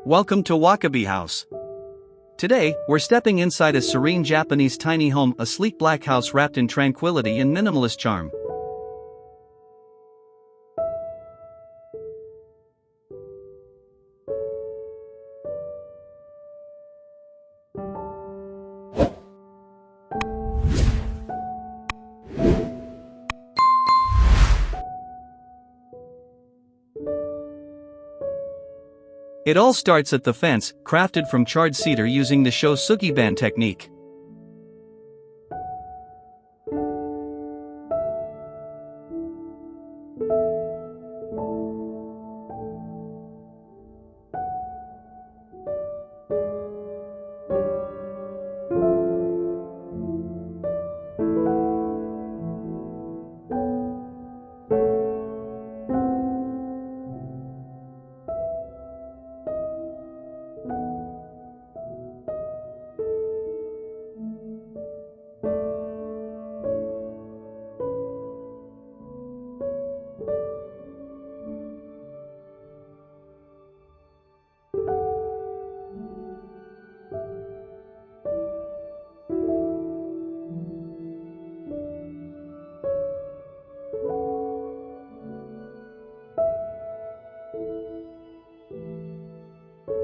Welcome to Wakaby House. Today, we're stepping inside a serene Japanese tiny home, a sleek black house wrapped in tranquility and minimalist charm. It all starts at the fence, crafted from charred cedar using the Shou Sugi Ban technique.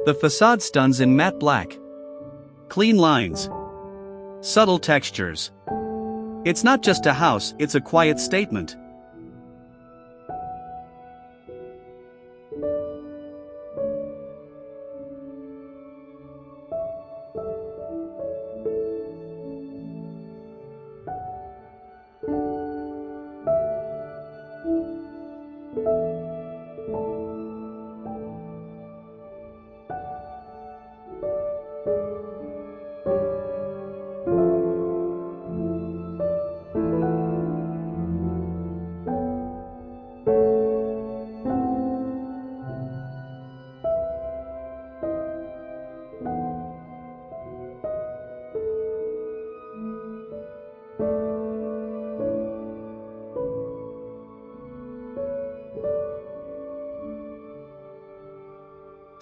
The facade stuns in matte black. Clean lines. Subtle textures. It's not just a house, it's a quiet statement.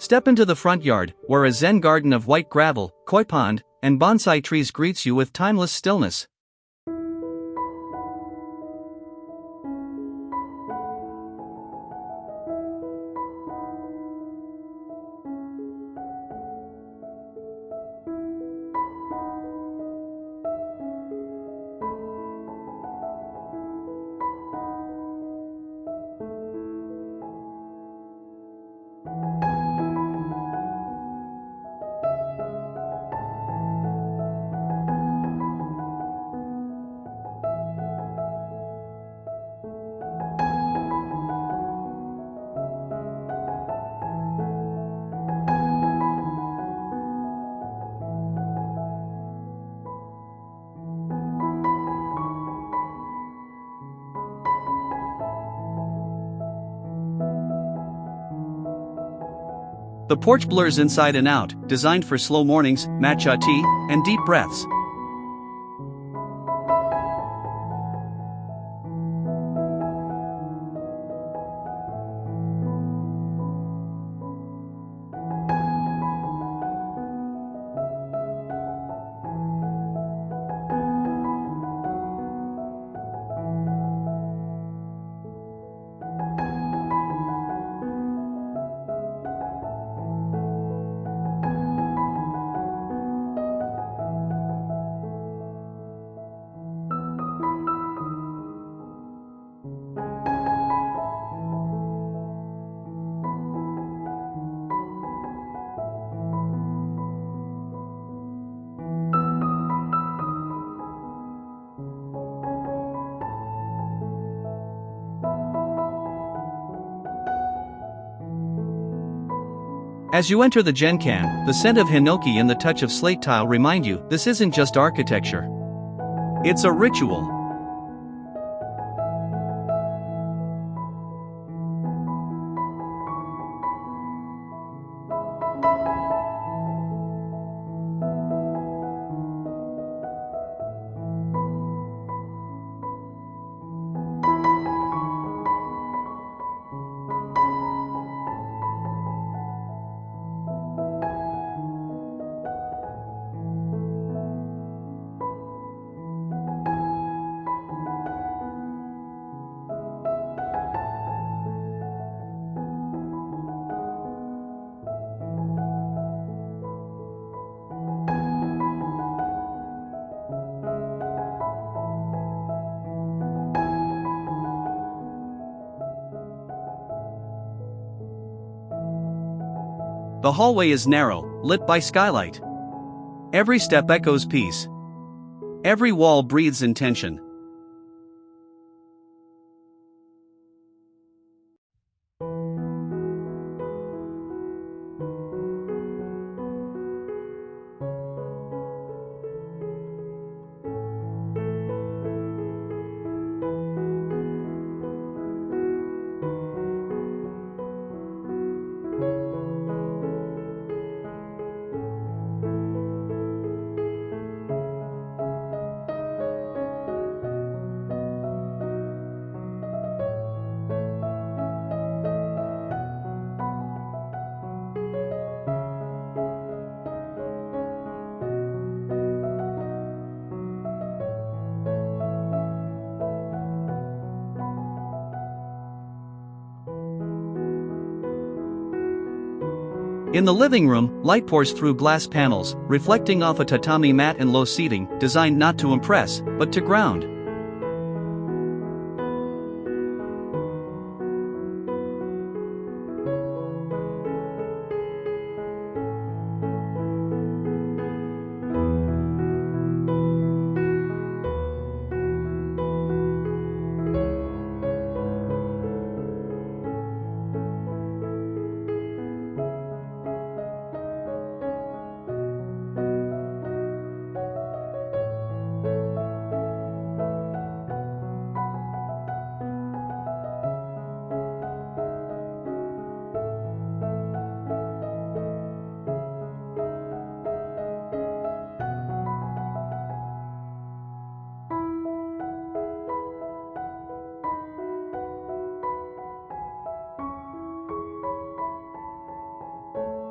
Step into the front yard, where a zen garden of white gravel, koi pond, and bonsai trees greets you with timeless stillness. The porch blurs inside and out, designed for slow mornings, matcha tea, and deep breaths. As you enter the Genkan, the scent of hinoki and the touch of slate tile remind you, this isn't just architecture. It's a ritual. The hallway is narrow, lit by skylight. Every step echoes peace. Every wall breathes intention. In the living room, light pours through glass panels, reflecting off a tatami mat and low seating, designed not to impress, but to ground.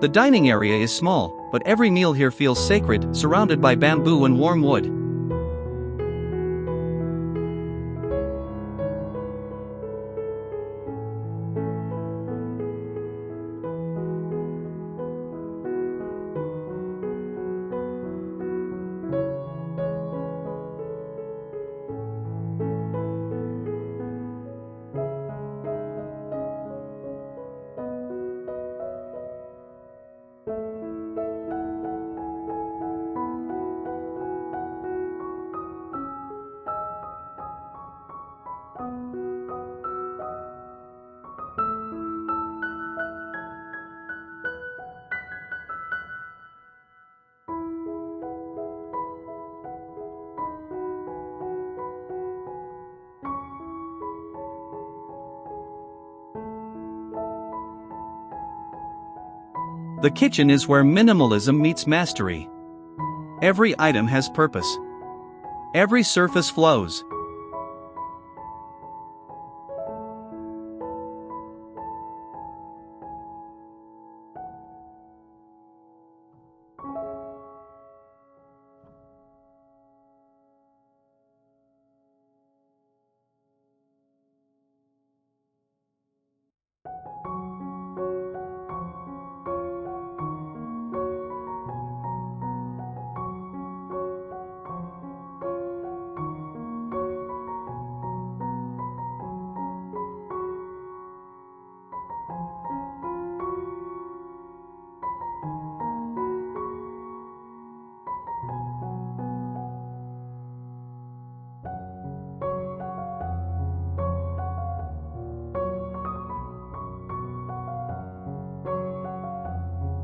The dining area is small, but every meal here feels sacred, surrounded by bamboo and warm wood. The kitchen is where minimalism meets mastery. Every item has purpose. Every surface flows.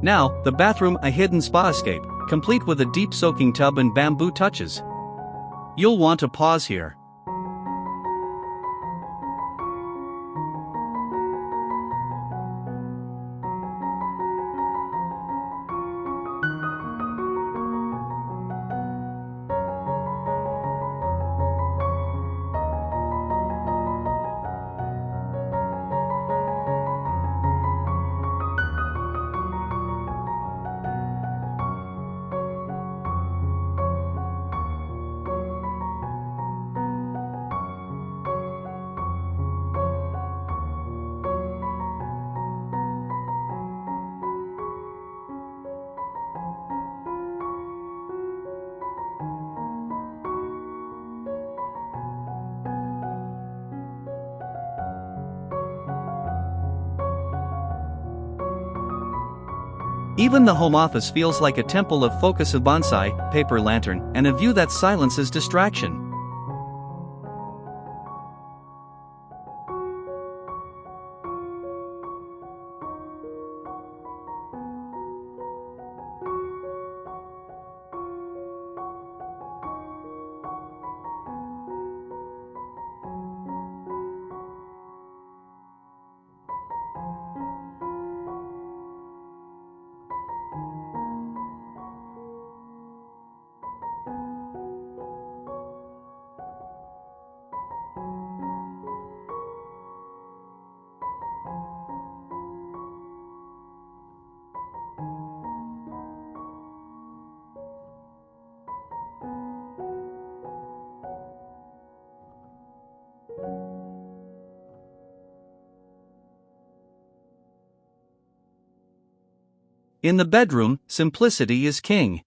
Now, the bathroom, a hidden spa escape, complete with a deep soaking tub and bamboo touches. You'll want to pause here. Even the home office feels like a temple of focus of bonsai, paper lantern, and a view that silences distraction. In the bedroom, simplicity is king.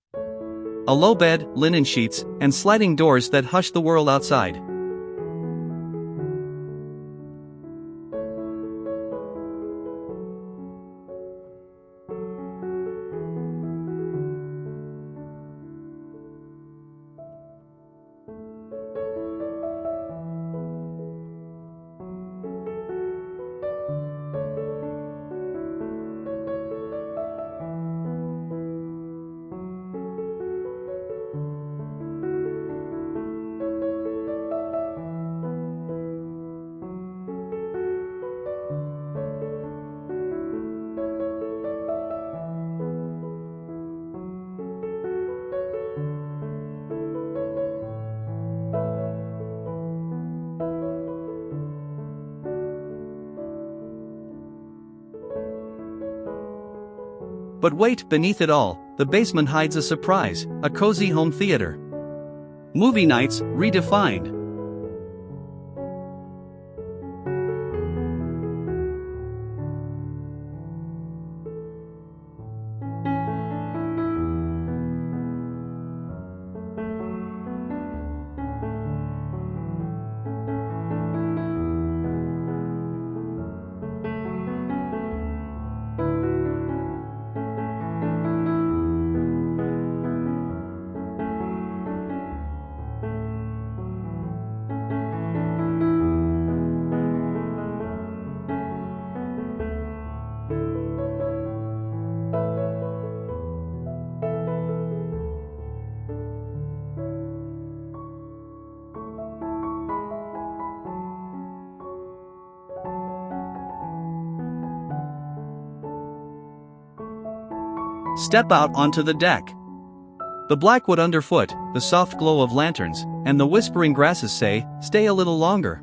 A low bed, linen sheets, and sliding doors that hush the world outside. But wait, beneath it all, the basement hides a surprise, a cozy home theater. Movie nights, redefined. Step out onto the deck. The blackwood underfoot, the soft glow of lanterns, and the whispering grasses say, "Stay a little longer."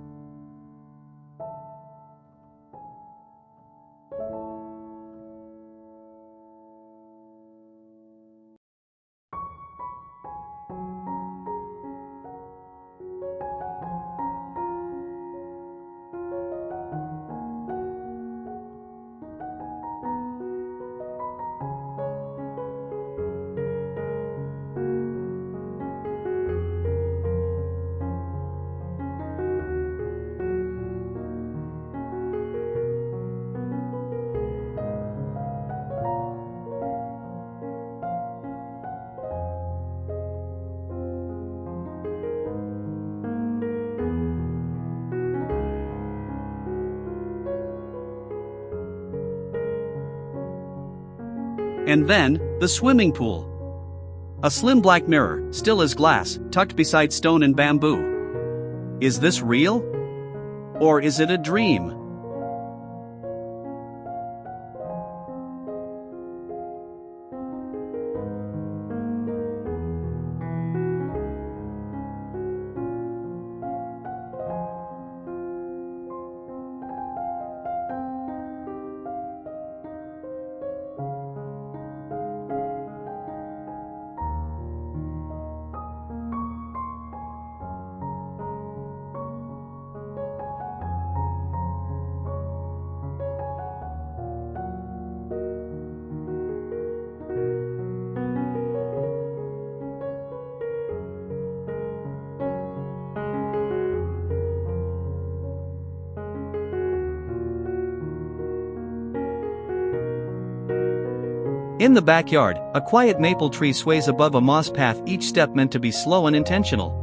And then, the swimming pool. A slim black mirror, still as glass, tucked beside stone and bamboo. Is this real? Or is it a dream? In the backyard, a quiet maple tree sways above a moss path, each step meant to be slow and intentional.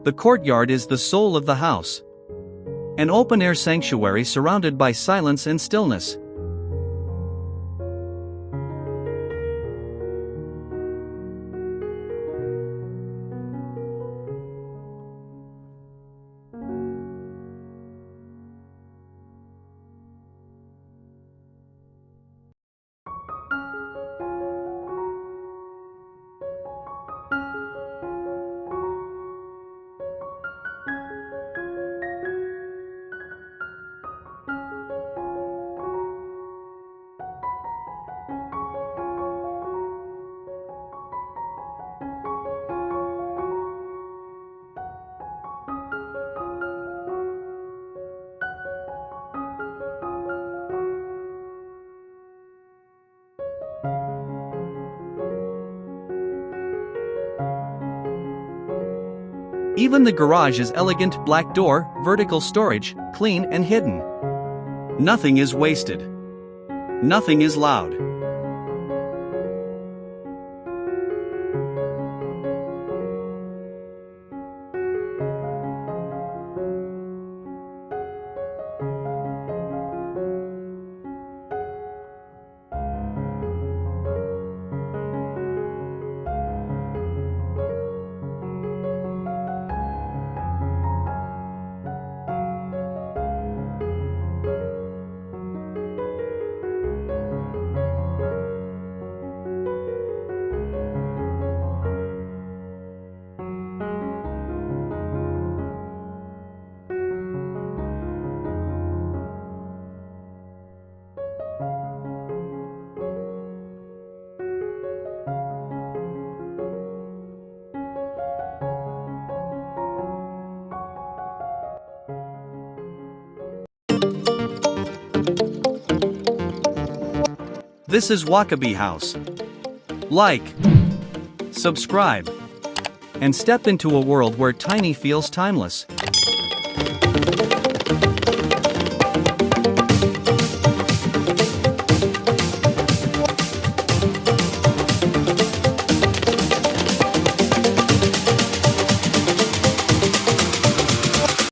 The courtyard is the soul of the house. An open-air sanctuary surrounded by silence and stillness. Even the garage is elegant, black door, vertical storage, clean and hidden. Nothing is wasted. Nothing is loud. This is Wakaby House. Like, subscribe, and step into a world where tiny feels timeless.